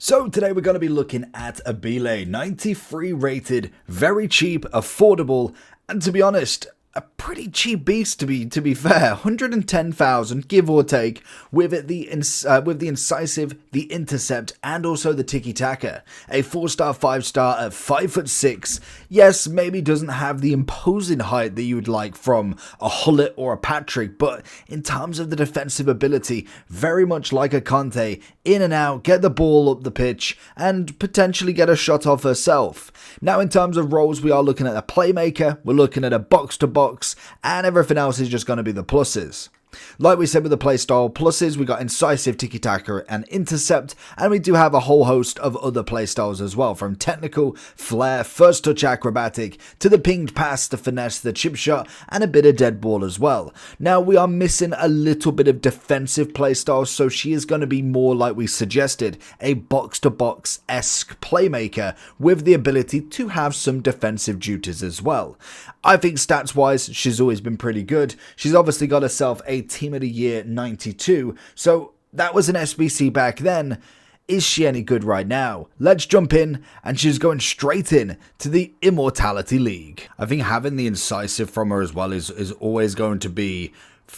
So today we're going to be looking at Abily, 93 rated, very cheap, affordable, and to be honest, a pretty cheap beast to be fair. 110,000 give or take with the incisive, the intercept, and also the tiki taka. A 4-star, 5-star at 5'6". Yes, maybe doesn't have the imposing height that you would like from a Hullet or a Patrick, but in terms of the defensive ability, very much like a Conte, in and out, get the ball up the pitch, and potentially get a shot off herself. Now in terms of roles, we are looking at a playmaker, we're looking at a box-to-box, and everything else is just going to be the pluses. Like we said with the playstyle pluses, we got incisive, tiki-taka, and intercept, and we do have a whole host of other playstyles as well, from technical, flair, first touch acrobatic, to the pinged pass, the finesse, the chip shot, and a bit of dead ball as well. Now we are missing a little bit of defensive playstyle, so she is going to be more like we suggested, a box-to-box-esque playmaker with the ability to have some defensive duties as well. I think stats wise, she's always been pretty good. She's obviously got herself a Team of the Year 92, so that was an SBC back then. Is she any good right now? Let's jump in, and she's going straight in to the Immortality League. I think having the incisive from her as well is always going to be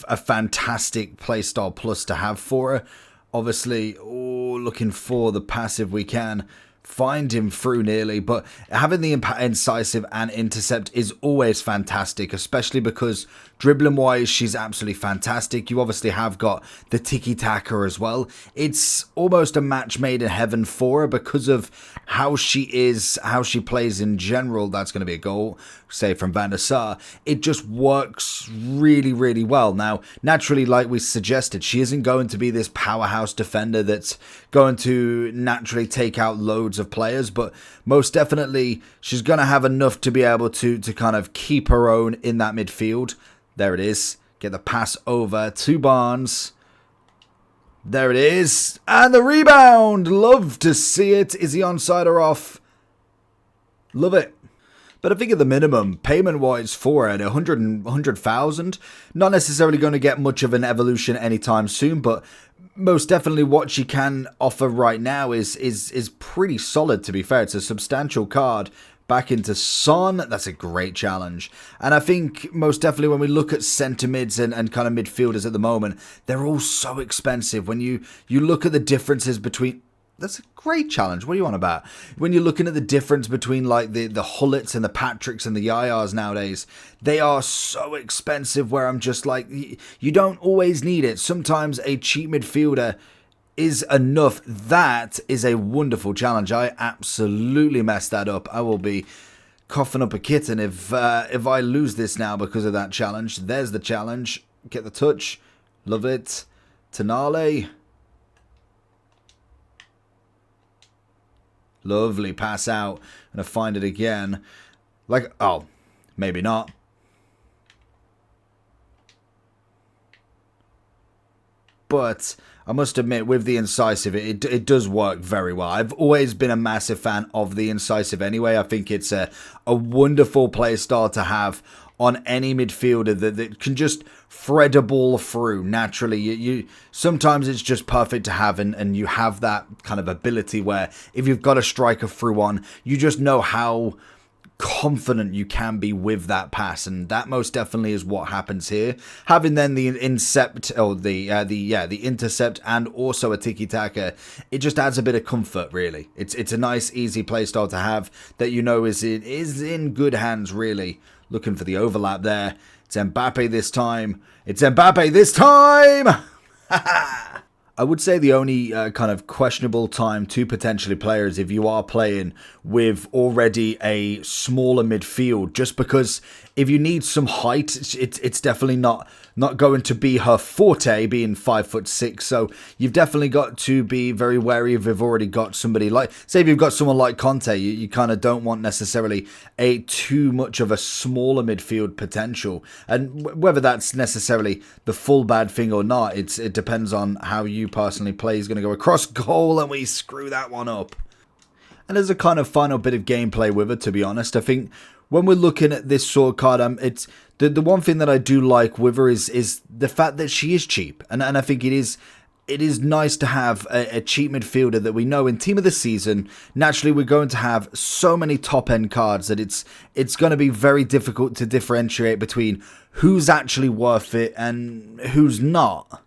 a fantastic playstyle plus to have for her. Obviously, looking for the passive we can find him through nearly, but having the incisive and intercept is always fantastic, especially because dribbling wise she's absolutely fantastic. You obviously have got the tiki-taka as well. It's almost a match made in heaven for her because of how she is, how she plays in general. That's going to be a goal, say from Van der Sar. It just works really well. Now naturally, like we suggested, she isn't going to be this powerhouse defender that's going to naturally take out loads of players, but most definitely she's going to have enough to be able to kind of keep her own in that midfield. There it is. Get the pass over to Barnes. There it is. And the rebound. Love to see it. Is he onside or off? Love it. But I think at the minimum, payment-wise for it, 100,000, not necessarily going to get much of an evolution anytime soon, but most definitely what she can offer right now is pretty solid, to be fair. It's a substantial card. Back into Son, that's a great challenge. And I think most definitely when we look at centre mids and kind of midfielders at the moment, they're all so expensive. When you look at the differences between... That's a great challenge. What are you on about? When you're looking at the difference between like the Hullets and the Patricks and the Yayars nowadays, they are so expensive where I'm just like, you don't always need it. Sometimes a cheap midfielder is enough. That is a wonderful challenge. I absolutely messed that up. I will be coughing up a kitten if I lose this now because of that challenge. There's the challenge. Get the touch. Love it. Tenale. Lovely pass out. I'm going to find it again. Like, oh, maybe not. But I must admit, with the incisive, it does work very well. I've always been a massive fan of the incisive anyway. I think it's a wonderful playstyle to have on any midfielder that can just thread a ball through naturally. You sometimes it's just perfect to have, and you have that kind of ability where if you've got a striker through one, you just know how confident you can be with that pass, and that most definitely is what happens here. Having then the intercept or the intercept and also a tiki-taka, it just adds a bit of comfort really. It's a nice easy playstyle to have that you know is in good hands really. Looking for the overlap there. It's Mbappe this time. It's Mbappe this time! I would say the only kind of questionable time to potentially play is if you are playing with already a smaller midfield, just because if you need some height, it's definitely not going to be her forte, being 5'6". So you've definitely got to be very wary if you've already got somebody like, say if you've got someone like Conte, you kind of don't want necessarily a too much of a smaller midfield potential. And whether that's necessarily the full bad thing or not, it depends on how you personally play. He's going to go across goal and we screw that one up. And there's a kind of final bit of gameplay with it, to be honest. I think when we're looking at this sword card, it's the one thing that I do like with her is the fact that she is cheap, and I think it is it is nice to have a cheap midfielder that we know in Team of the Season. Naturally, we're going to have so many top-end cards that it's going to be very difficult to differentiate between who's actually worth it and who's not.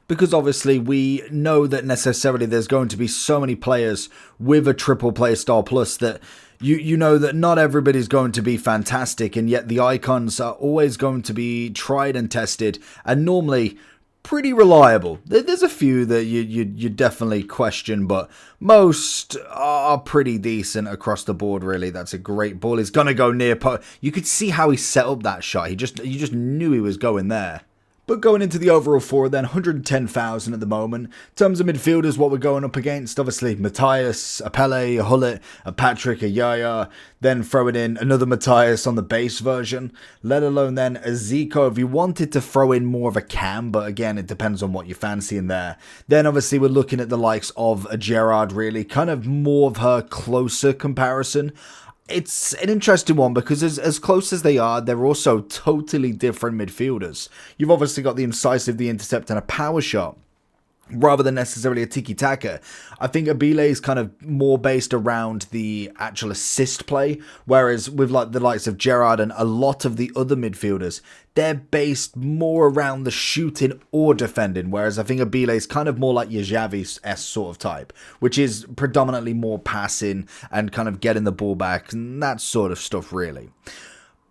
Because obviously we know that necessarily there's going to be so many players with a triple playstyle plus that you know that not everybody's going to be fantastic, and yet the icons are always going to be tried and tested and normally pretty reliable. There's a few that you definitely question, but most are pretty decent across the board, really. That's a great ball. He's going to go near. You could see how he set up that shot. You just knew he was going there. But going into the overall four then, 110,000 at the moment. In terms of midfielders, what we're going up against, obviously Matthias, a Pele, a Hullet, a Patrick, a Yaya, then throwing in another Matthias on the base version, let alone then a Zico if you wanted to throw in more of a Cam, but again, it depends on what you fancy in there. Then obviously we're looking at the likes of a Gerrard, really, kind of more of her closer comparison. It's an interesting one because as close as they are, they're also totally different midfielders. You've obviously got the incisive, the intercept, and a power shot, rather than necessarily a tiki-taka. I think Abily is kind of more based around the actual assist play, whereas with like the likes of Gerrard and a lot of the other midfielders, they're based more around the shooting or defending, whereas I think Abily is kind of more like your Xavi's sort of type, which is predominantly more passing and kind of getting the ball back and that sort of stuff, really.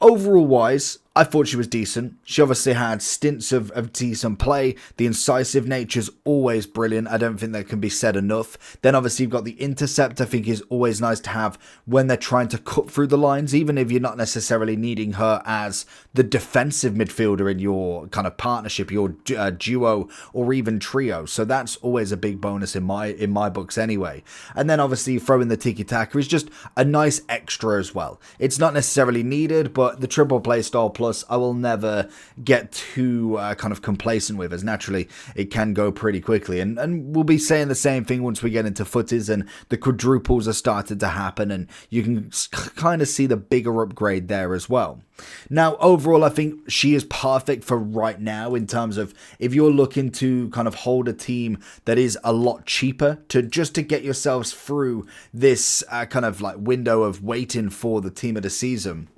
Overall wise, I thought she was decent. She obviously had stints of decent play. The incisive nature is always brilliant. I don't think that can be said enough. Then obviously you've got the intercept, I think is always nice to have when they're trying to cut through the lines, even if you're not necessarily needing her as the defensive midfielder in your kind of partnership, your duo or even trio. So that's always a big bonus in my books anyway. And then obviously throwing the tiki-taka is just a nice extra as well. It's not necessarily needed, but the triple play style plus I will never get too kind of complacent with, as naturally it can go pretty quickly, and we'll be saying the same thing once we get into footies and the quadruples are started to happen, and you can kind of see the bigger upgrade there as well. Now overall I think she is perfect for right now in terms of if you're looking to kind of hold a team that is a lot cheaper to get yourselves through this kind of like window of waiting for the team of the season.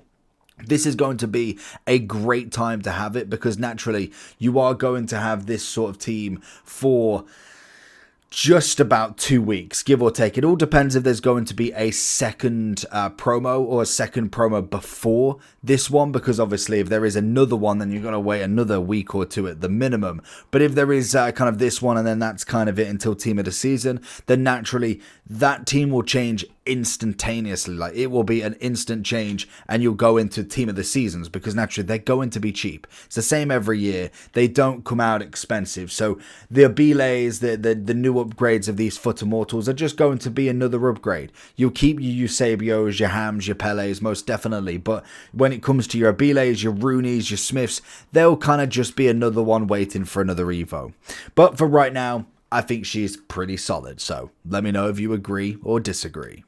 This is going to be a great time to have it because naturally you are going to have this sort of team for just about 2 weeks, give or take. It all depends if there's going to be a second promo or a second promo before this one, because obviously if there is another one, then you're going to wait another week or two at the minimum. But if there is kind of this one and then that's kind of it until team of the season, then naturally that team will change instantaneously. Like it will be an instant change and you'll go into team of the seasons because naturally they're going to be cheap. It's the same every year. They don't come out expensive. So the Abiles, the new upgrades of these Fut Immortals are just going to be another upgrade. You'll keep your Eusebios, your Hams, your Peles, most definitely. But when it comes to your Abiles, your Roonies, your Smiths, they'll kind of just be another one waiting for another Evo. But for right now, I think she's pretty solid. So let me know if you agree or disagree.